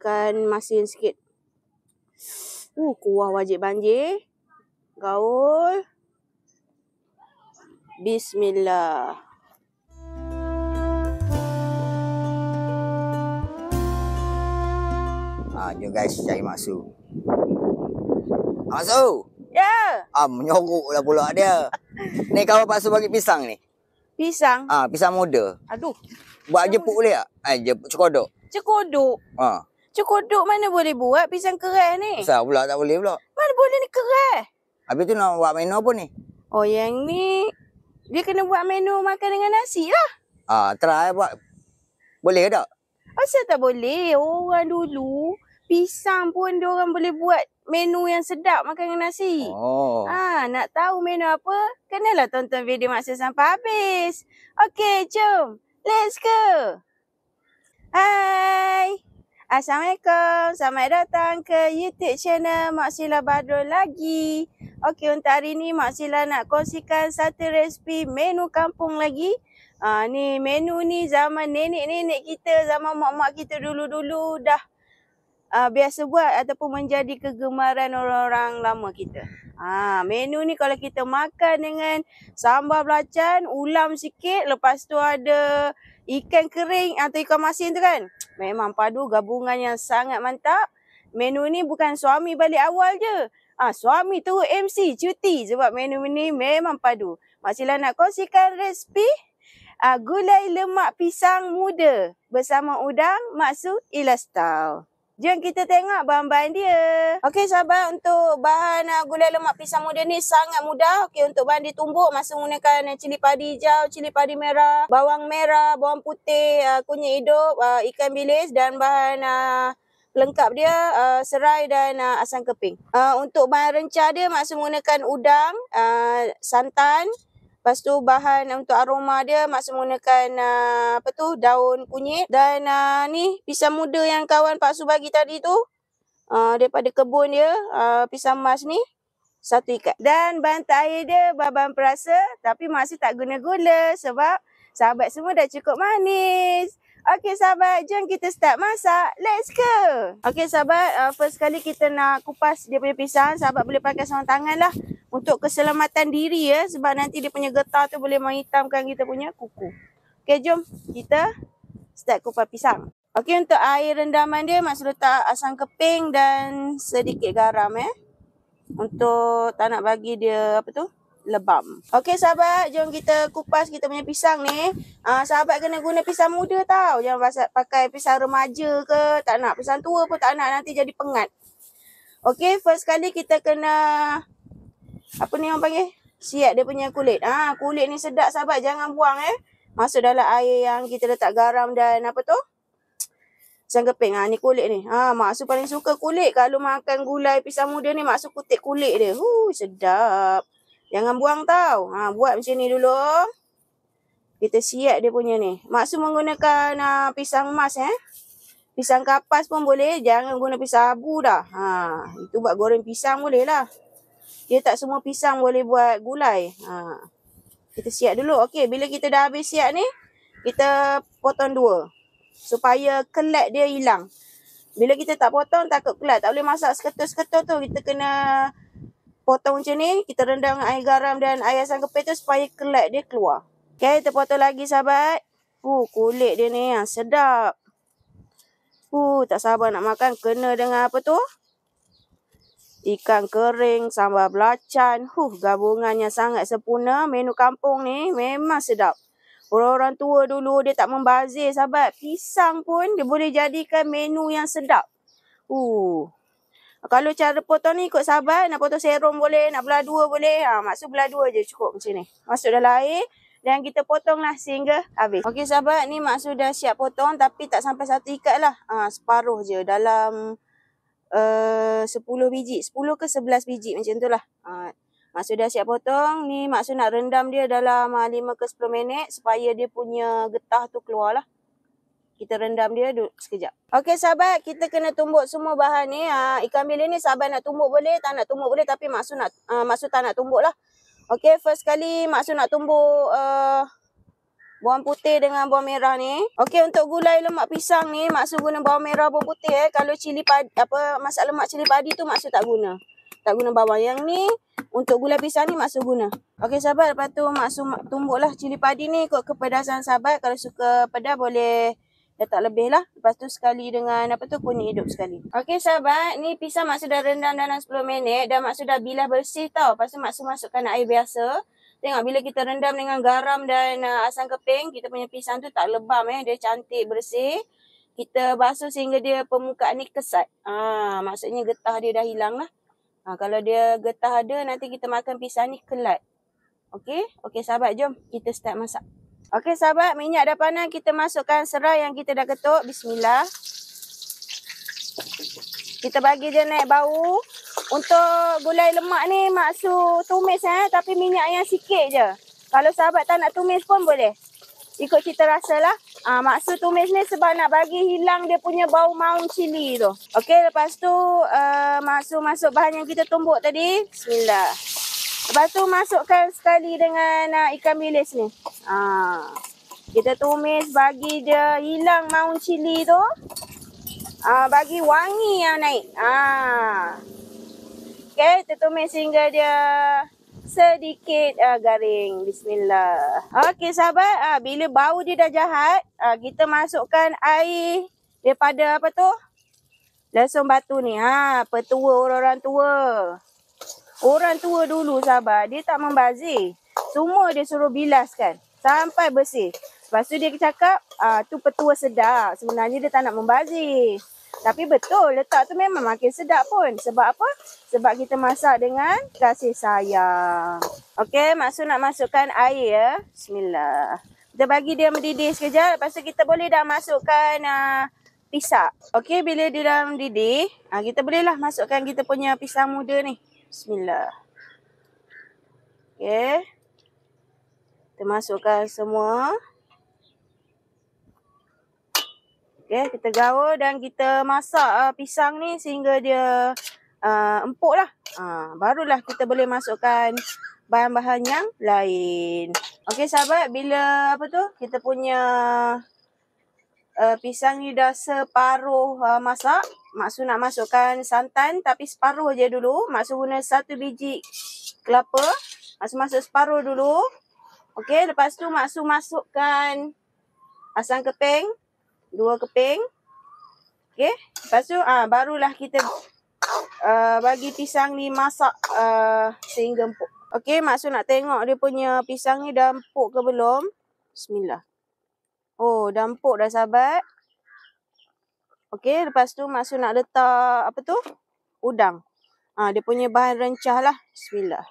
gunakan masin sikit. Kuah wajib banjir. Gaul. Bismillah. Jom guys, cari Mak Su. Mak Su! Ya! Menyorok lah pula dia. Ni kawan Pak Su bagi pisang ni. Pisang? Pisang muda. Aduh. Buat jepuk boleh tak? Jepuk cekodok. Cekodok? Cekodok mana boleh buat pisang keras ni? Besar pula tak boleh pula. Mana boleh ni keras? Habis tu nak buat menu apa ni? Oh yang ni, dia kena buat menu makan dengan nasi lah. Try buat. Boleh tak? Asal tak boleh? Orang dulu, pisang pun diorang boleh buat menu yang sedap makan dengan nasi. Nak tahu menu apa? Kenalah tonton video Mak Su sampai habis. Okey, jom. Let's go. Hai. Assalamualaikum. Selamat datang ke YouTube channel Mak Sila Badrul lagi. Okey, untuk hari ni Mak Sila nak kongsikan satu resipi menu kampung lagi. Ni menu ni zaman nenek-nenek kita, zaman mak-mak kita dulu-dulu dah biasa buat ataupun menjadi kegemaran orang-orang lama kita. Menu ni kalau kita makan dengan sambal belacan, ulam sikit, lepas tu ada ikan kering atau ikan masin tu kan. Memang padu, gabungan yang sangat mantap. Menu ni bukan suami balik awal je. Suami tu MC cuti sebab menu ni memang padu. Mak Sila nak kongsikan resipi gulai lemak pisang muda bersama udang Mak Su Ilastau. Jom kita tengok bahan-bahan dia. Okey sahabat, untuk bahan gulai lemak pisang muda ni sangat mudah. Okey, untuk bahan ditumbuk, Mak Su menggunakan cili padi hijau, cili padi merah, bawang merah, bawang putih, kunyit hidup, ikan bilis dan bahan pelengkap dia serai dan asam keping. Untuk bahan rencah dia, Mak Su menggunakan udang, santan. Lepas tu bahan untuk aroma dia Mak Su menggunakan daun kunyit dan ni pisang muda yang kawan Pak Su bagi tadi tu. Daripada kebun dia, pisang emas ni satu ikat. Dan bahan terakhir dia bahan perasa, tapi Mak Su tak guna gula sebab sahabat semua dah cukup manis. Okey sahabat, jom kita start masak. Let's go. Okey sahabat, first kali kita nak kupas dia punya pisang. Sahabat boleh pakai sarung tangan lah. Untuk keselamatan diri ya, sebab nanti dia punya getah tu boleh menghitamkan kita punya kuku. Okey, jom kita start kupas pisang. Okey, untuk air rendaman dia Mak Su letak asam keping dan sedikit garam untuk tak nak bagi dia lebam. Okey sahabat, jom kita kupas kita punya pisang ni. Sahabat kena guna pisang muda tau. Jangan pakai pisang remaja ke, tak nak pisang tua pun tak nak, nanti jadi pengat. Okey, first kali kita kena orang panggil? Siap dia punya kulit. Kulit ni sedap sahabat, jangan buang masuk dalam air yang kita letak garam dan pisang keping. Ni kulit ni. Mak Su paling suka kulit. Kalau makan gulai pisang muda ni, Mak Su kutip kulit dia. Sedap. Jangan buang tau. Buat macam ni dulu. Kita siap dia punya ni. Mak Su menggunakan pisang emas Pisang kapas pun boleh. Jangan guna pisang abu dah. Itu buat goreng pisang boleh lah. Dia tak semua pisang boleh buat gulai. Kita siap dulu. Okey, bila kita dah habis siap ni, kita potong dua. Supaya kelat dia hilang. Bila kita tak potong, takut kelat. Tak boleh masak seketul-seketul tu. Kita kena potong macam ni. Kita rendam dengan air garam dan air asam keping tu supaya kelat dia keluar. Okey, kita potong lagi sahabat. Kulit dia ni yang sedap. Tak sabar nak makan. Kena dengan ikan kering, sambal belacan. Gabungannya sangat sempurna. Menu kampung ni memang sedap. Orang-orang tua dulu dia tak membazir sahabat. Pisang pun dia boleh jadikan menu yang sedap. Kalau cara potong ni ikut sahabat. Nak potong serum boleh, nak belah dua boleh. Mak Su belah dua je cukup macam ni. Masuk dalam air dan kita potonglah sehingga habis. Okey sahabat, ni Mak Su dah siap potong tapi tak sampai satu ikat lah. Separuh je dalam 10 biji, 10 ke 11 biji macam tu lah. Mak Su dah siap potong. Ni Mak Su nak rendam dia dalam 5 ke 10 minit supaya dia punya getah tu keluar lah. Kita rendam dia sekejap. Okey sahabat, kita kena tumbuk semua bahan ni. Ikan bilis ni sahabat nak tumbuk boleh, tak nak tumbuk boleh, tapi Mak Su tak nak tumbuk lah. Okey, first kali Mak Su nak tumbuk Bawang putih dengan bawang merah ni. Okey, untuk gulai lemak pisang ni, Mak Su guna bawang merah, bawang putih Kalau cili padi, masak lemak cili padi tu Mak Su tak guna. Tak guna bawang. Yang ni untuk gulai pisang ni Mak Su guna. Okey sahabat, lepas tu Mak Su tumbuklah cili padi ni ikut kepedasan sahabat. Kalau suka pedas boleh letak lebih lah. Lepas tu sekali dengan kunyit hidup sekali. Okey sahabat, ni pisang Mak Su dah rendam dalam 10 minit dan Mak Su dah bilas bersih tau. Lepas tu Mak Su masukkan air biasa. Tengok bila kita rendam dengan garam dan asam keping, kita punya pisang tu tak lebam dia cantik bersih. Kita basuh sehingga dia permukaan ni kesat. Maksudnya getah dia dah hilang lah. Kalau dia getah ada, nanti kita makan pisang ni kelat. Okey? Okey sahabat, jom kita start masak. Okey sahabat, minyak dah panas, kita masukkan serai yang kita dah ketuk. Bismillah. Kita bagi dia naik bau. Untuk gulai lemak ni Mak Su tumis tapi minyak yang sikit je. Kalau sahabat tak nak tumis pun boleh. Ikut cita rasa lah. Mak Su tumis ni sebab nak bagi hilang dia punya bau maung cili tu. Okey, lepas tu Mak Su masuk bahan yang kita tumbuk tadi. Bismillah. Lepas tu masukkan sekali dengan ikan bilis ni. Kita tumis bagi dia hilang maung cili tu. Bagi wangi yang naik. Okey, kita tumis sehingga dia sedikit garing. Bismillah. Okey sahabat, bila bau dia dah jahat, kita masukkan air daripada lesung batu ni. Petua orang tua. Orang tua dulu sahabat, dia tak membazir. Semua dia suruh bilaskan sampai bersih. Lepas tu dia cakap, tu petua sedap. Sebenarnya dia tak nak membazir. Tapi betul, letak tu memang makin sedap pun. Sebab apa? Sebab kita masak dengan kasih sayang. Okey, Mak Su nak masukkan air ya. Bismillah. Kita bagi dia mendidih sekejap. Lepas tu kita boleh dah masukkan pisang. Okey, bila dia dah mendidih, kita bolehlah masukkan kita punya pisang muda ni. Bismillah. Okey. Kita masukkan semua. Okey, kita gaul dan kita masak pisang ni sehingga dia empuk lah. Barulah kita boleh masukkan bahan-bahan yang lain. Okey sahabat, bila kita punya pisang ni dah separuh masak, Mak Su nak masukkan santan tapi separuh je dulu. Mak Su guna 1 biji kelapa. Mak Su masuk separuh dulu. Okey, lepas tu Mak Su masukkan asam keping. 2 keping. Okey. Lepas tu barulah kita bagi pisang ni masak sehingga empuk. Okey, Mak Su nak tengok dia punya pisang ni dah empuk ke belum. Bismillah. Oh, dah empuk dah sahabat. Okey, lepas tu Mak Su nak letak udang. Dia punya bahan rencah lah. Bismillah.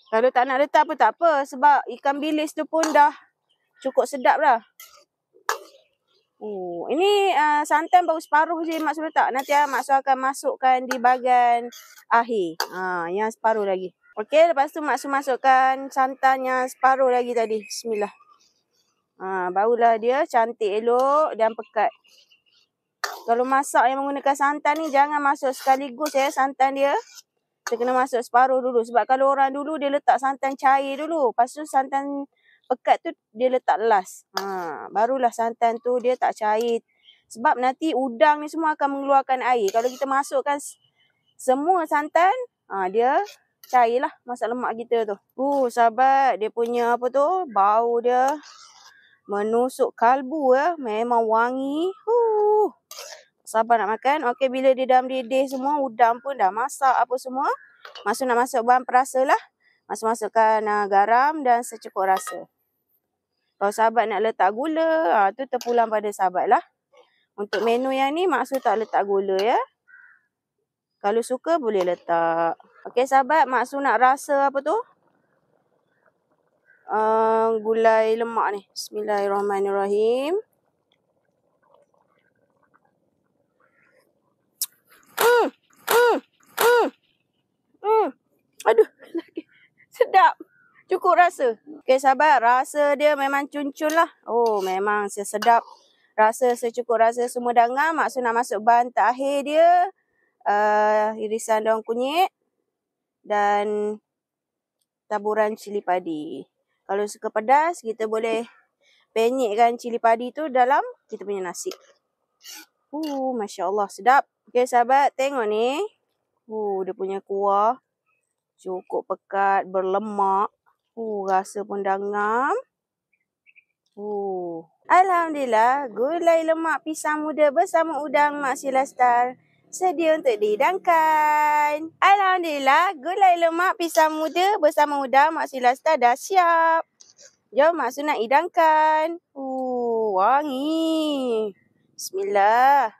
Kalau tak nak letak pun tak apa sebab ikan bilis tu pun dah cukup sedap dah. Ini santan baru separuh je Mak Su letak. Nanti Mak Su akan masukkan di bahagian akhir. Yang separuh lagi. Okey, lepas tu Mak Su masukkan santan yang separuh lagi tadi. Bismillah. Barulah dia cantik elok dan pekat. Kalau masak yang menggunakan santan ni jangan masuk sekaligus santan dia. Kita kena masuk separuh dulu. Sebab kalau orang dulu dia letak santan cair dulu. Lepas tu santan pekat tu dia letak last. Barulah santan tu dia tak cair. Sebab nanti udang ni semua akan mengeluarkan air. Kalau kita masukkan semua santan, dia cair lah masak lemak kita tu. Sahabat, dia punya bau dia menusuk kalbu ya. Memang wangi. Sabar nak makan. Okey, bila dia dah mendidih semua, udang pun dah masak apa semua. Mak Su nak masuk bahan perasa lah. Mak Su masukkan garam dan secukup rasa. Kalau sahabat nak letak gula, tu terpulang pada sahabat lah. Untuk menu yang ni, Mak Su tak letak gula ya. Kalau suka, boleh letak. Okey sahabat, Mak Su nak rasa gulai lemak ni. Bismillahirrahmanirrahim. Aduh, sedap. Cukup rasa. Okey sahabat, rasa dia memang cuncun lah. Memang sedap. Rasa secukup rasa semua dah ngam. Mak Su nak masuk bahan terakhir dia. Irisan daun kunyit. Dan taburan cili padi. Kalau suka pedas, kita boleh penyekkan cili padi tu dalam kita punya nasi. Masya Allah, sedap. Okay sahabat, tengok ni. Dia punya kuah cukup pekat, berlemak. Rasa pun dah ngam. Alhamdulillah, gulai lemak pisang muda bersama udang Mak Sheila Star sedia untuk dihidangkan. Alhamdulillah, gulai lemak pisang muda bersama udang Mak Sheila Star dah siap. Jom Mak Su nak hidangkan. Wangi. Bismillah.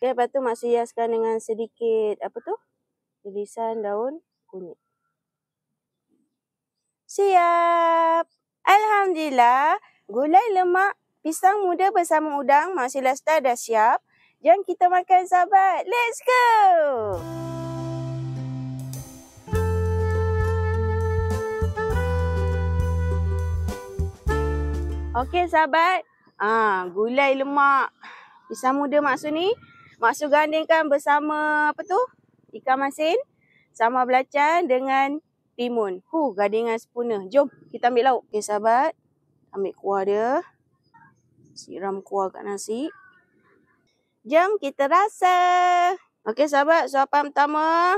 Okay, lepas tu Mak Su hiaskan dengan sedikit irisan daun kunyit. Siap. Alhamdulillah, gulai lemak pisang muda bersama udang Mak Sheila Star dah siap. Jom kita makan sahabat. Let's go. Okey sahabat. Gulai lemak pisang muda Mak Su ni, Mak Su gandingkan bersama ikan masin, sambal belacan dengan timun. Gandingan sempurna. Jom kita ambil lauk. Okey sahabat. Ambil kuah dia. Siram kuah kat nasi. Jom kita rasa. Okey sahabat, suapan pertama.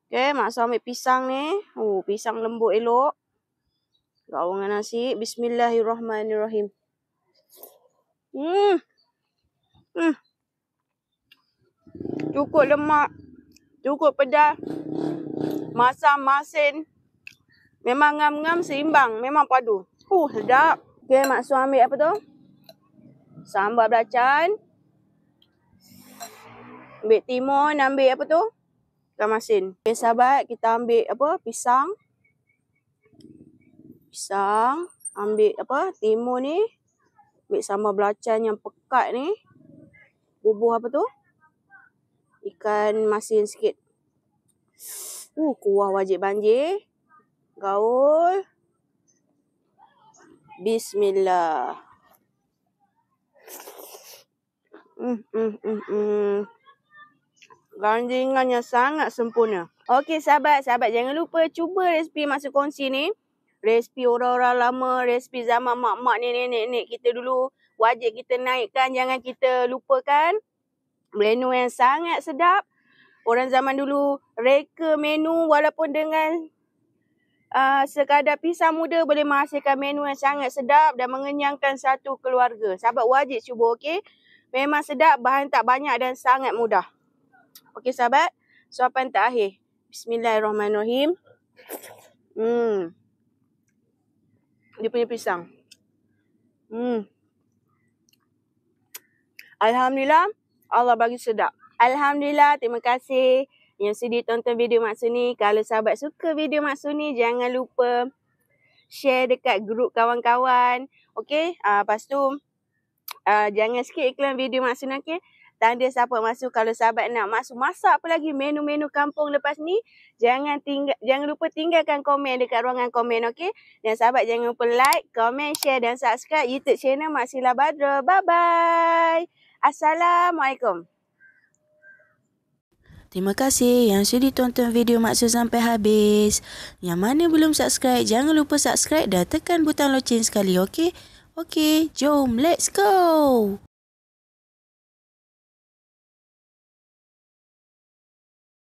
Okey, Mak Su ambil pisang ni. Pisang lembut elok. Gaul dengan nasi. Bismillahirrahmanirrahim. Cukup lemak. Cukup pedas. Masam, masin. Memang ngam-ngam seimbang. Memang padu. Sedap. Okey, Mak Su ambil sambal belacan. Ambil timun, ambil ikan masin. Okey sahabat, kita ambil pisang. Ambil timun ni. Ambil sambal belacan yang pekat ni. Bubuh ikan masin sikit. Kuah wajib banjir. Gaul. Bismillah. Gandingannya sangat sempurna. Okey sahabat, jangan lupa cuba resipi Mak Su kongsi ni. Resipi orang-orang lama, resipi zaman mak-mak, nenek-nenek kita dulu. Wajib kita naikkan, jangan kita lupakan. Menu yang sangat sedap. Orang zaman dulu reka menu walaupun dengan sekadar pisang muda boleh menghasilkan menu yang sangat sedap dan mengenyangkan satu keluarga. Sahabat wajib cuba, okey? Memang sedap, bahan tak banyak dan sangat mudah. Okey sahabat, suapan terakhir. Bismillahirrahmanirrahim. Dia punya pisang. Alhamdulillah, Allah bagi sedap. Alhamdulillah, terima kasih yang sudi tonton video Mak Su ni. Kalau sahabat suka video Mak Su ni, jangan lupa share dekat grup kawan-kawan. Okey, lepas tu jangan skip iklan video Mak Su ni, okey? Tanda support Mak Su. Kalau sahabat nak Mak Su masak apa lagi menu-menu kampung lepas ni, jangan lupa tinggalkan komen dekat ruangan komen, okey? Dan sahabat jangan lupa like, komen, share dan subscribe YouTube channel Mak Sheila Badrul. Bye-bye. Assalamualaikum. Terima kasih yang sudi tonton video Mak Su sampai habis. Yang mana belum subscribe, jangan lupa subscribe dan tekan butang loceng sekali, okey? Okey, jom let's go.